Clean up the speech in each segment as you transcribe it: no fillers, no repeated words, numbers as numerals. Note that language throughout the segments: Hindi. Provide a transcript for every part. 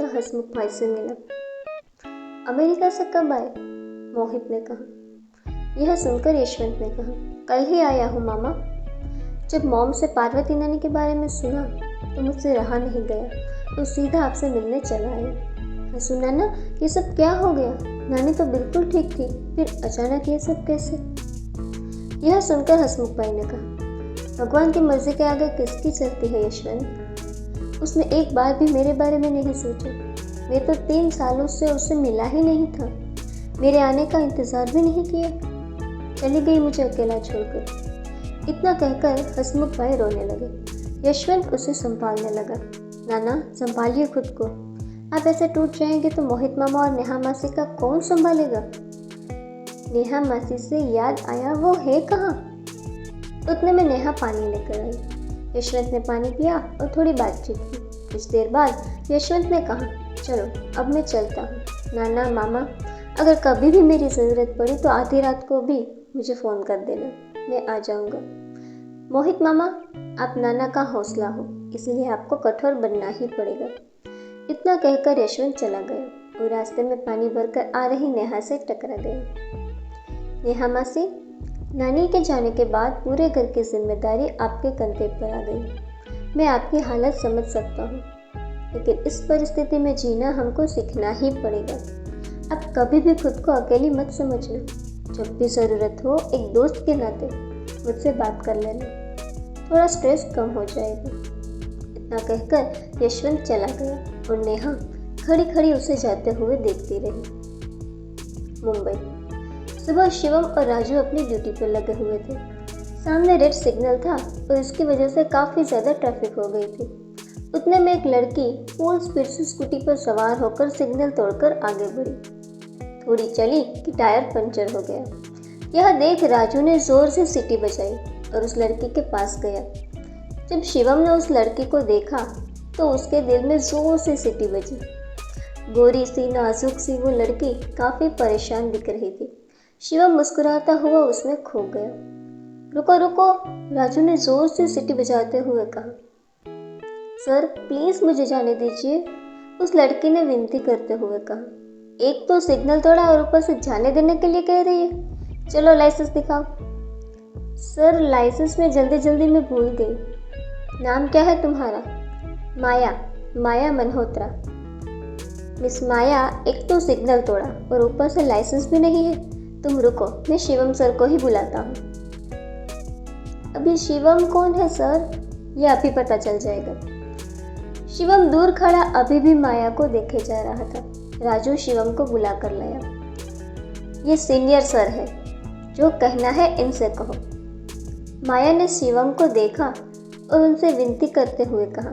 का हसमुख भाई से मिला। अमेरिका से कब आए? मोहित ने कहा। यह सुनकर यशवंत ने कहा, कल ही आया हूँ मामा। जब मॉम से पार्वती नानी के बारे में सुना तो मुझसे रहा नहीं गया, तो सीधा आपसे मिलने चला आया। सुना ना, ये सब क्या हो गया? नानी तो बिल्कुल ठीक थी, फिर अचानक ये सब कैसे? यह सुनकर हसमुख भाई ने कहा, भगवान की मर्जी के आगे किसकी चलती है यशवंत? उसने एक बार भी मेरे बारे में नहीं सोचा। मैं तो 3 सालों से उससे मिला ही नहीं था, मेरे आने का इंतजार भी नहीं किया। चली गई मुझे अकेला छोड़कर। इतना कहकर हसमुख भाई रोने लगे। यशवंत उसे संभालने लगा। नाना, संभालिए खुद को। आप ऐसे टूट जाएंगे तो मोहित मामा और नेहा मासी का कौन संभालेगा? नेहा मासी से याद आया, वो है कहाँ? उतने में नेहा पानी लेकर आई। यशवंत ने पानी पिया और थोड़ी बातचीत की। कुछ देर बाद यशवंत ने कहा, चलो अब मैं चलता हूँ। नाना, मामा, अगर कभी भी मेरी ज़रूरत पड़ी तो आधी रात को भी मुझे फ़ोन कर देना, मैं आ जाऊँगा। मोहित मामा, आप नाना का हौसला हो, इसलिए आपको कठोर बनना ही पड़ेगा। इतना कहकर यशवंत चला गया और रास्ते में पानी भरकर आ रही नेहा से टकरा गया। नेहा मासी, नानी के जाने के बाद पूरे घर की जिम्मेदारी आपके कंधे पर आ गई। मैं आपकी हालत समझ सकता हूँ, लेकिन इस परिस्थिति में जीना हमको सीखना ही पड़ेगा। आप कभी भी खुद को अकेली मत समझना। जब भी ज़रूरत हो एक दोस्त के नाते मुझसे बात कर लेना, थोड़ा स्ट्रेस कम हो जाएगा। इतना कहकर यशवंत चला गया और नेहा खड़ी खड़ी उसे जाते हुए देखती रही। मुंबई। सुबह शिवम और राजू अपनी ड्यूटी पर लगे हुए थे। सामने रेड सिग्नल था और इसकी वजह से काफ़ी ज़्यादा ट्रैफिक हो गई थी। उतने में एक लड़की फुल स्पीड से स्कूटी पर सवार होकर सिग्नल तोड़कर आगे बढ़ी। थोड़ी चली कि टायर पंचर हो गया। यह देख राजू ने जोर से सीटी बजाई और उस लड़की के पास गया। जब शिवम ने उस लड़की को देखा तो उसके दिल में जोर से सीटी बजी। गोरी सी नाजुक सी वो लड़की काफ़ी परेशान दिख रही थी। शिवम मुस्कुराता हुआ उसमें खो गया। रुको रुको, राजू ने जोर से सीटी बजाते हुए कहा। सर प्लीज़ मुझे जाने दीजिए, उस लड़की ने विनती करते हुए कहा। एक तो सिग्नल तोड़ा और ऊपर से जाने देने के लिए कह रही है। चलो लाइसेंस दिखाओ। सर लाइसेंस में जल्दी में भूल गई। नाम क्या है तुम्हारा? माया, माया मल्होत्रा। मिस माया, एक तो सिग्नल तोड़ा और ऊपर से लाइसेंस भी नहीं है। तुम रुको, मैं शिवम सर को ही बुलाता हूँ। अभी शिवम कौन है सर? यह अभी पता चल जाएगा। शिवम दूर खड़ा अभी भी माया को देखे जा रहा था। राजू शिवम को बुला कर लाया। ये सीनियर सर है, जो कहना है इनसे कहो। माया ने शिवम को देखा और उनसे विनती करते हुए कहा,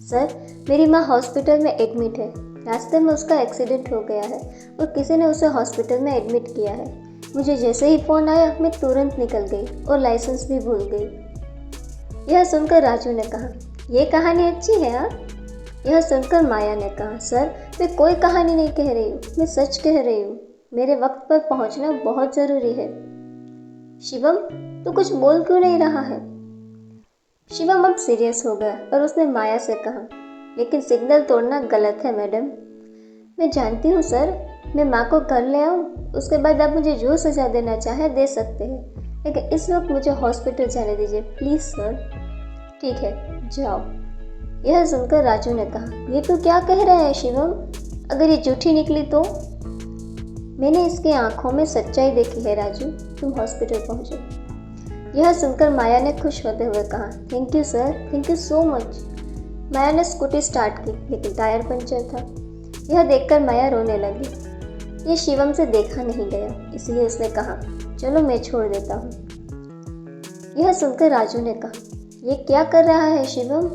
सर मेरी माँ हॉस्पिटल में एडमिट है। रास्ते में उसका एक्सीडेंट हो गया है और किसी ने उसे हॉस्पिटल में एडमिट किया है। मुझे जैसे ही फ़ोन आया मैं तुरंत निकल गई और लाइसेंस भी भूल गई। यह सुनकर राजू ने कहा, यह कहानी अच्छी है हाँ? यह सुनकर माया ने कहा, सर मैं कोई कहानी नहीं कह रही हूँ, मैं सच कह रही हूँ। मेरे वक्त पर पहुँचना बहुत ज़रूरी है। शिवम, तू कुछ बोल क्यों नहीं रहा है? शिवम अब सीरियस हो गया और उसने माया से कहा, लेकिन सिग्नल तोड़ना गलत है मैडम। मैं जानती हूँ सर, मैं माँ को घर ले आऊँ, उसके बाद आप मुझे जो सज़ा देना चाहें दे सकते हैं, लेकिन इस वक्त मुझे हॉस्पिटल जाने दीजिए प्लीज़ सर। ठीक है, जाओ। यह सुनकर राजू ने कहा, ये तू क्या कह रहा है शिवम? अगर ये झूठी निकली तो? मैंने इसकी आंखों में सच्चाई देखी है राजू, तुम हॉस्पिटल पहुँचो। यह सुनकर माया ने खुश होते हुए कहा, thank you sir, thank you so much. Maya ने स्कूटी स्टार्ट की, लेकिन टायर पंचर था। यह देखकर माया रोने लगी। ये शिवम से देखा नहीं गया, इसलिए उसने कहा, चलो मैं छोड़ देता हूँ। यह सुनकर राजू ने कहा, ये क्या कर रहा है शिवम?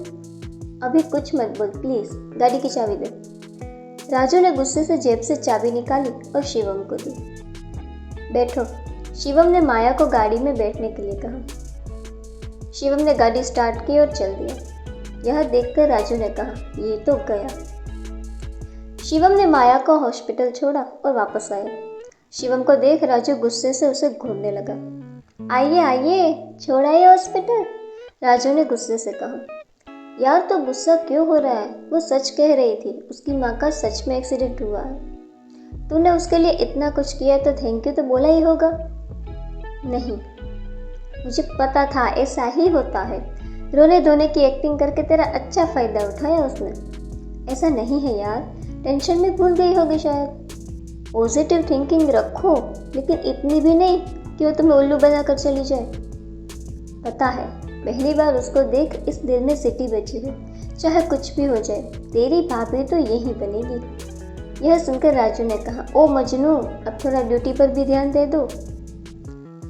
अभी कुछ मत बोल प्लीज़, गाड़ी की चाबी दे। राजू ने गुस्से से जेब से चाबी निकाली और शिवम को दी। बैठो। शिवम ने माया को गाड़ी में बैठने के लिए कहा। शिवम ने गाड़ी स्टार्ट की और चल दिया। यह देखकर राजू ने कहा, ये तो गया। शिवम ने माया को हॉस्पिटल छोड़ा और वापस आया। शिवम को देख राजू गुस्से से उसे घूरने लगा। आइए आइए, छोड़ आइए हॉस्पिटल, राजू ने गुस्से से कहा। यार तो गुस्सा क्यों हो रहा है, वो सच कह रही थी, उसकी माँ का सच में एक्सीडेंट हुआ है। तूने उसके लिए इतना कुछ किया तो थैंक यू तो बोला ही होगा। नहीं, मुझे पता था ऐसा ही होता है। रोने धोने की एक्टिंग करके तेरा अच्छा फ़ायदा उठाया उसने। ऐसा नहीं है यार, टेंशन में भूल गई होगी शायद। पॉजिटिव थिंकिंग रखो, लेकिन इतनी भी नहीं कि वो तुम्हें उल्लू बनाकर चली जाए। पता है, पहली बार उसको देख इस दिल में सिटी बची है। चाहे कुछ भी हो जाए, तेरी भाभी तो यही बनेगी। यह सुनकर राजू ने कहा, ओ मजनू, अब थोड़ा ड्यूटी पर भी ध्यान दे दो।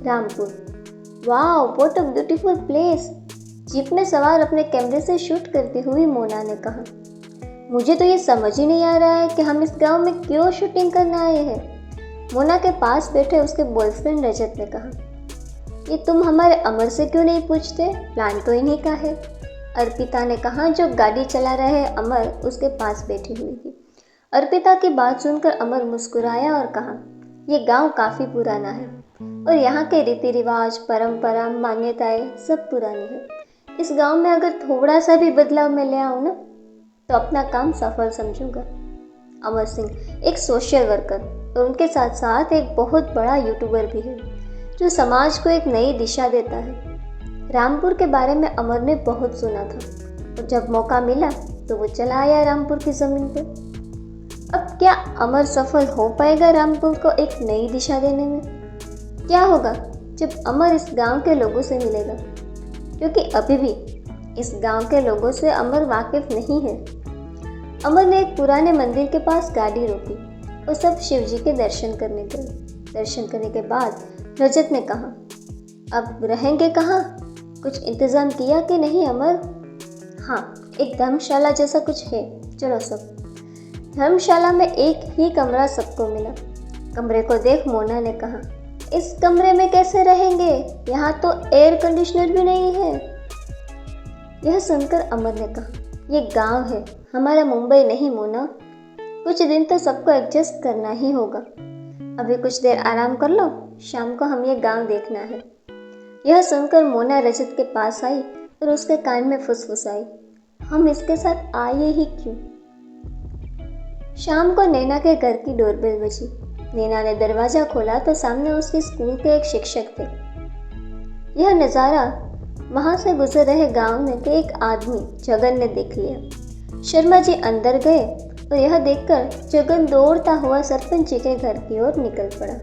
Rampur. Wow, what a beautiful place. Jeep में सवार अपने कैमरे से शूट करती हुई मोना ने कहा, मुझे तो ये समझ ही नहीं आ रहा है कि हम इस गांव में क्यों शूटिंग करने आए हैं। मोना के पास बैठे उसके बॉयफ्रेंड रजत ने कहा, ये तुम हमारे अमर से क्यों नहीं पूछते, प्लान तो इन्हीं का है। अर्पिता ने कहा, जो गाड़ी चला रहे अमर उसके पास बैठी हुई थी। अर्पिता की बात सुनकर अमर मुस्कुराया और कहा, ये गांव काफ़ी पुराना है और यहाँ के रीति रिवाज, परंपरा, मान्यताएं सब पुरानी है। इस गांव में अगर थोड़ा सा भी बदलाव मैं ले आऊँ ना, तो अपना काम सफल समझूंगा। अमर सिंह एक सोशल वर्कर और उनके साथ साथ एक बहुत बड़ा यूट्यूबर भी है, जो समाज को एक नई दिशा देता है। रामपुर के बारे में अमर ने बहुत सुना था और जब मौका मिला तो वो चला आया रामपुर की ज़मीन पे। अब क्या अमर सफल हो पाएगा रामपुर को एक नई दिशा देने में? क्या होगा जब अमर इस गांव के लोगों से मिलेगा? क्योंकि अभी भी इस गांव के लोगों से अमर वाकिफ नहीं है। अमर ने एक पुराने मंदिर के पास गाड़ी रोकी और सब शिवजी के दर्शन करने गए। दर्शन करने के बाद रजत ने कहा, अब रहेंगे कहाँ? कुछ इंतज़ाम किया कि नहीं अमर? हाँ, एक धर्मशाला जैसा कुछ है, चलो सब। धर्मशाला में एक ही कमरा सबको मिला। कमरे को देख मोना ने कहा, इस कमरे में कैसे रहेंगे? यहाँ तो एयर कंडीशनर भी नहीं है। यह सुनकर अमर ने कहा, ये गांव है, हमारा मुंबई नहीं मोना। कुछ दिन तो सबको एडजस्ट करना ही होगा। अभी कुछ देर आराम कर लो, शाम को हम ये गांव देखना है। यह सुनकर मोना रजत के पास आई और उसके कान में फुसफुसाई, हम इसके साथ आए ही क्यों? शाम को नैना के घर की डोरबेल बजी। नैना ने दरवाज़ा खोला तो सामने उसके स्कूल के एक शिक्षक थे। यह नज़ारा वहाँ से गुजर रहे गांव में के एक आदमी जगन ने देख लिया। शर्मा जी अंदर गए और यह देखकर जगन दौड़ता हुआ सरपंच जी के घर की ओर निकल पड़ा।